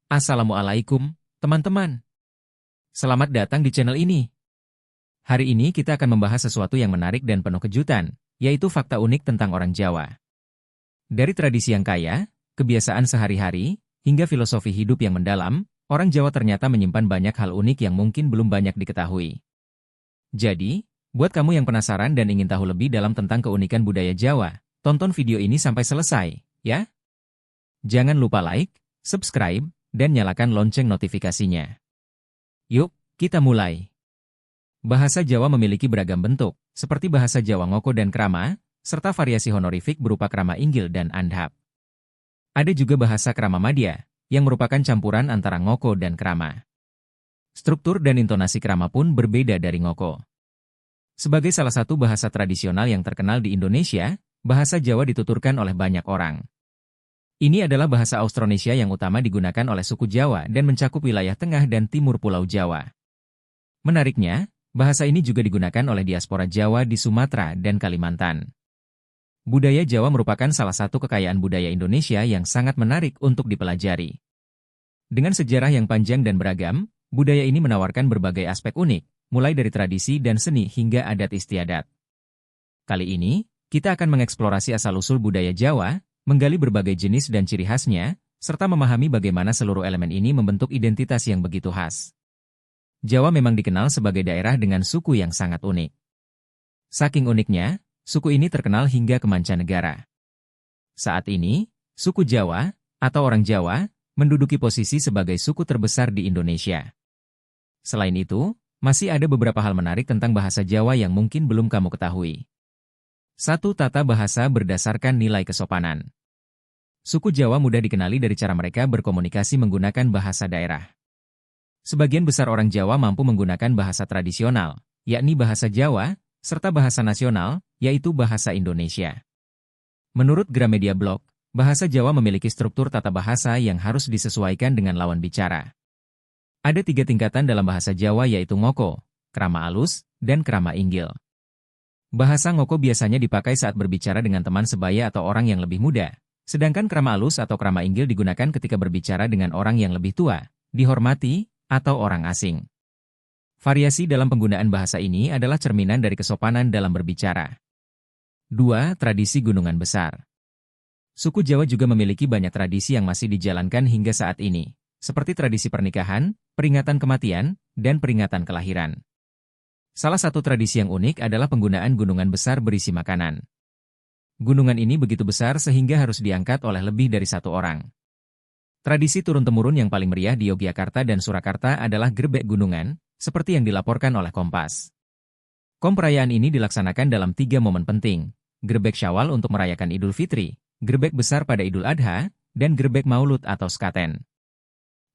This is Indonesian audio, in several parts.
Assalamualaikum, teman-teman. Selamat datang di channel ini. Hari ini kita akan membahas sesuatu yang menarik dan penuh kejutan, yaitu fakta unik tentang orang Jawa. Dari tradisi yang kaya, kebiasaan sehari-hari, hingga filosofi hidup yang mendalam, orang Jawa ternyata menyimpan banyak hal unik yang mungkin belum banyak diketahui. Jadi, buat kamu yang penasaran dan ingin tahu lebih dalam tentang keunikan budaya Jawa, tonton video ini sampai selesai, ya. Jangan lupa like, subscribe, dan nyalakan lonceng notifikasinya. Yuk, kita mulai. Bahasa Jawa memiliki beragam bentuk, seperti bahasa Jawa Ngoko dan Krama, serta variasi honorifik berupa Krama Inggil dan Andhap. Ada juga bahasa Krama Madya, yang merupakan campuran antara Ngoko dan Krama. Struktur dan intonasi Krama pun berbeda dari Ngoko. Sebagai salah satu bahasa tradisional yang terkenal di Indonesia, bahasa Jawa dituturkan oleh banyak orang. Ini adalah bahasa Austronesia yang utama digunakan oleh suku Jawa dan mencakup wilayah tengah dan timur Pulau Jawa. Menariknya, bahasa ini juga digunakan oleh diaspora Jawa di Sumatera dan Kalimantan. Budaya Jawa merupakan salah satu kekayaan budaya Indonesia yang sangat menarik untuk dipelajari. Dengan sejarah yang panjang dan beragam, budaya ini menawarkan berbagai aspek unik, mulai dari tradisi dan seni hingga adat istiadat. Kali ini, kita akan mengeksplorasi asal-usul budaya Jawa, menggali berbagai jenis dan ciri khasnya, serta memahami bagaimana seluruh elemen ini membentuk identitas yang begitu khas. Jawa memang dikenal sebagai daerah dengan suku yang sangat unik. Saking uniknya, suku ini terkenal hingga ke mancanegara. Saat ini, suku Jawa, atau orang Jawa, menduduki posisi sebagai suku terbesar di Indonesia. Selain itu, masih ada beberapa hal menarik tentang bahasa Jawa yang mungkin belum kamu ketahui. 1. Tata bahasa berdasarkan nilai kesopanan. Suku Jawa mudah dikenali dari cara mereka berkomunikasi menggunakan bahasa daerah. Sebagian besar orang Jawa mampu menggunakan bahasa tradisional, yakni bahasa Jawa, serta bahasa nasional, yaitu bahasa Indonesia. Menurut Gramedia Blog, bahasa Jawa memiliki struktur tata bahasa yang harus disesuaikan dengan lawan bicara. Ada 3 tingkatan dalam bahasa Jawa yaitu Ngoko, Krama Alus, dan Krama Inggil. Bahasa Ngoko biasanya dipakai saat berbicara dengan teman sebaya atau orang yang lebih muda, sedangkan Krama Alus atau Krama Inggil digunakan ketika berbicara dengan orang yang lebih tua, dihormati, atau orang asing. Variasi dalam penggunaan bahasa ini adalah cerminan dari kesopanan dalam berbicara. 2. Tradisi gunungan besar. Suku Jawa juga memiliki banyak tradisi yang masih dijalankan hingga saat ini, seperti tradisi pernikahan, peringatan kematian, dan peringatan kelahiran. Salah satu tradisi yang unik adalah penggunaan gunungan besar berisi makanan. Gunungan ini begitu besar sehingga harus diangkat oleh lebih dari 1 orang. Tradisi turun-temurun yang paling meriah di Yogyakarta dan Surakarta adalah Grebek Gunungan, seperti yang dilaporkan oleh Kompas. Perayaan ini dilaksanakan dalam 3 momen penting, Grebek Syawal untuk merayakan Idul Fitri, Grebek Besar pada Idul Adha, dan Grebek Maulud atau Sekaten.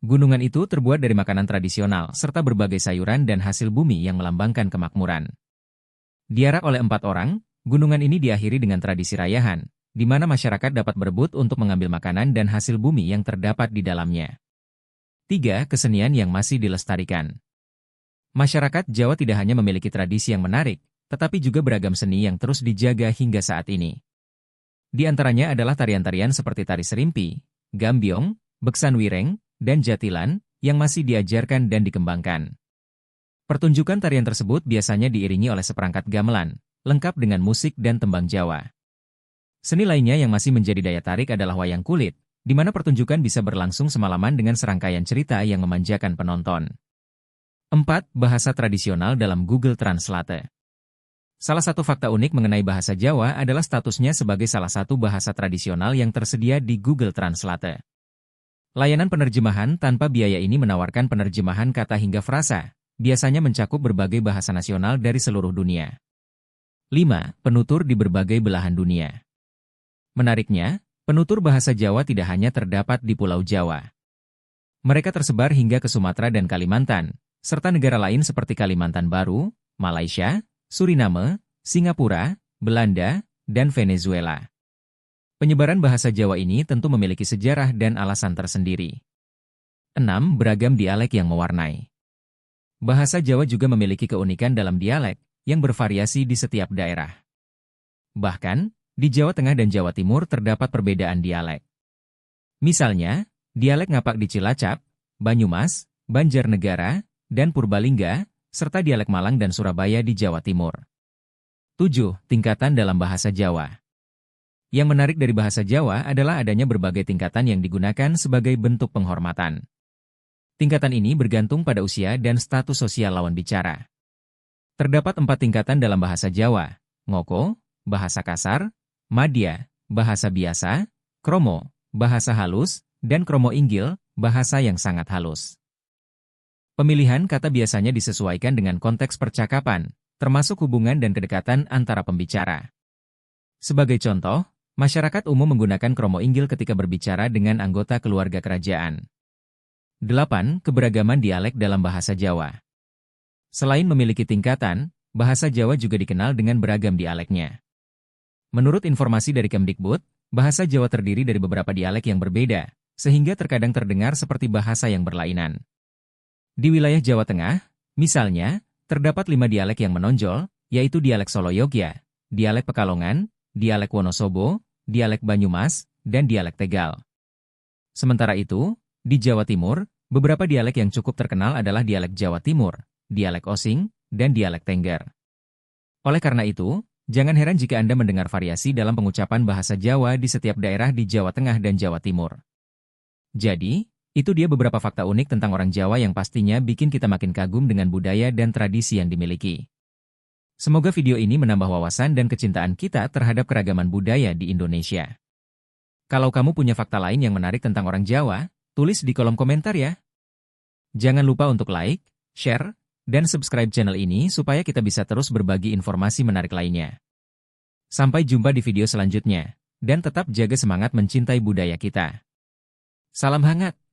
Gunungan itu terbuat dari makanan tradisional serta berbagai sayuran dan hasil bumi yang melambangkan kemakmuran. Diarak oleh 4 orang, gunungan ini diakhiri dengan tradisi rayahan, di mana masyarakat dapat berebut untuk mengambil makanan dan hasil bumi yang terdapat di dalamnya. 3. Kesenian yang masih dilestarikan. Masyarakat Jawa tidak hanya memiliki tradisi yang menarik, tetapi juga beragam seni yang terus dijaga hingga saat ini. Di antaranya adalah tarian-tarian seperti tari serimpi, gambyong, beksan wireng, dan jatilan, yang masih diajarkan dan dikembangkan. Pertunjukan tarian tersebut biasanya diiringi oleh seperangkat gamelan, lengkap dengan musik dan tembang Jawa. Seni lainnya yang masih menjadi daya tarik adalah wayang kulit, di mana pertunjukan bisa berlangsung semalaman dengan serangkaian cerita yang memanjakan penonton. 4. Bahasa tradisional dalam Google Translate. Salah satu fakta unik mengenai bahasa Jawa adalah statusnya sebagai salah satu bahasa tradisional yang tersedia di Google Translate. Layanan penerjemahan tanpa biaya ini menawarkan penerjemahan kata hingga frasa, biasanya mencakup berbagai bahasa nasional dari seluruh dunia. 5. Penutur di berbagai belahan dunia. Menariknya, penutur bahasa Jawa tidak hanya terdapat di Pulau Jawa. Mereka tersebar hingga ke Sumatera dan Kalimantan, serta negara lain seperti Kalimantan Baru, Malaysia, Suriname, Singapura, Belanda, dan Venezuela. Penyebaran bahasa Jawa ini tentu memiliki sejarah dan alasan tersendiri. 6. Beragam dialek yang mewarnai. Bahasa Jawa juga memiliki keunikan dalam dialek, yang bervariasi di setiap daerah. Bahkan, di Jawa Tengah dan Jawa Timur terdapat perbedaan dialek. Misalnya, dialek Ngapak di Cilacap, Banyumas, Banjarnegara, dan Purbalingga, serta dialek Malang dan Surabaya di Jawa Timur. 7. Tingkatan dalam bahasa Jawa. Yang menarik dari bahasa Jawa adalah adanya berbagai tingkatan yang digunakan sebagai bentuk penghormatan. Tingkatan ini bergantung pada usia dan status sosial lawan bicara. Terdapat 4 tingkatan dalam bahasa Jawa: ngoko, bahasa kasar, madya, bahasa biasa, kromo, bahasa halus, dan kromo inggil, bahasa yang sangat halus. Pemilihan kata biasanya disesuaikan dengan konteks percakapan, termasuk hubungan dan kedekatan antara pembicara. Sebagai contoh, masyarakat umum menggunakan kromo inggil ketika berbicara dengan anggota keluarga kerajaan. 8. Keberagaman dialek dalam bahasa Jawa. Selain memiliki tingkatan, bahasa Jawa juga dikenal dengan beragam dialeknya. Menurut informasi dari Kemdikbud, bahasa Jawa terdiri dari beberapa dialek yang berbeda, sehingga terkadang terdengar seperti bahasa yang berlainan. Di wilayah Jawa Tengah, misalnya, terdapat 5 dialek yang menonjol, yaitu dialek Solo Yogya, dialek Pekalongan, dialek Wonosobo, dialek Banyumas, dan dialek Tegal. Sementara itu, di Jawa Timur, beberapa dialek yang cukup terkenal adalah dialek Jawa Timur, dialek Osing, dan dialek Tengger. Oleh karena itu, jangan heran jika Anda mendengar variasi dalam pengucapan bahasa Jawa di setiap daerah di Jawa Tengah dan Jawa Timur. Jadi, itu dia beberapa fakta unik tentang orang Jawa yang pastinya bikin kita makin kagum dengan budaya dan tradisi yang dimiliki. Semoga video ini menambah wawasan dan kecintaan kita terhadap keragaman budaya di Indonesia. Kalau kamu punya fakta lain yang menarik tentang orang Jawa, tulis di kolom komentar ya. Jangan lupa untuk like, share, dan subscribe channel ini supaya kita bisa terus berbagi informasi menarik lainnya. Sampai jumpa di video selanjutnya, dan tetap jaga semangat mencintai budaya kita. Salam hangat!